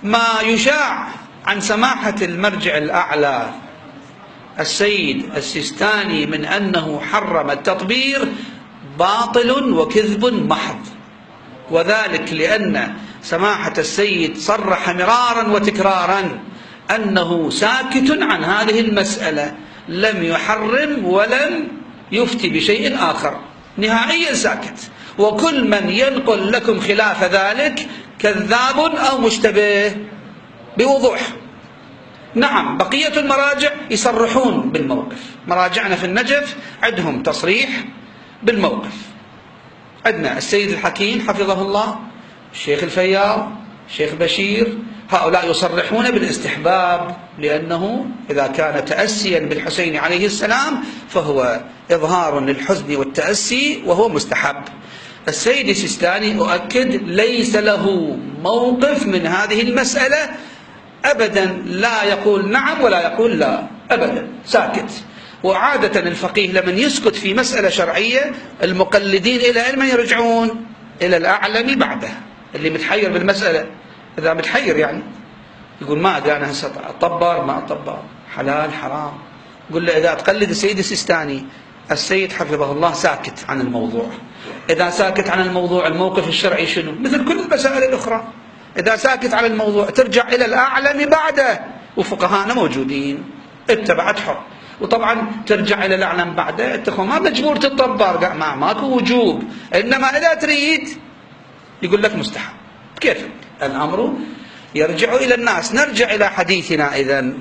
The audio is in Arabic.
ما يشاع عن سماحة المرجع الأعلى السيد السيستاني من أنه حرم التطبير باطل وكذب محض، وذلك لأن سماحة السيد صرح مرارا وتكرارا أنه ساكت عن هذه المسألة، لم يحرم ولم يفتي بشيء آخر، نهائيا ساكت. وكل من ينقل لكم خلاف ذلك كذاب أو مشتبه بوضوح. نعم، بقية المراجع يصرحون بالموقف، مراجعنا في النجف عندهم تصريح بالموقف. عندنا السيد الحكيم حفظه الله، الشيخ الفياض، الشيخ بشير، هؤلاء يصرحون بالاستحباب، لأنه إذا كان تأسيا بالحسين عليه السلام فهو إظهار للحزن والتأسي وهو مستحب. السيد السيستاني أؤكد ليس له موقف من هذه المسألة أبدا، لا يقول نعم ولا يقول لا أبدا، ساكت. وعادة الفقيه لمن يسكت في مسألة شرعية المقلدين إلى أين يرجعون؟ إلى الأعلم بعده، اللي متحير بالمسألة. إذا متحير يعني يقول ما أدري أنا هسه أطبر ما أطبر، حلال حرام. يقول له إذا تقلد السيد السيستاني، السيد حفظه الله ساكت عن الموضوع. إذا ساكت عن الموضوع الموقف الشرعي شنو؟ مثل كل المسائل الأخرى، إذا ساكت عن الموضوع ترجع إلى الأعلم بعده، وفقهاءنا موجودين، اتبعت حر. وطبعا ترجع إلى الأعلم بعده، أنت ما مجبور تطبر، ماكو وجوب، إنما إذا تريد يقول لك مستحب. كيف الأمر؟ يرجع إلى الناس. نرجع إلى حديثنا إذن.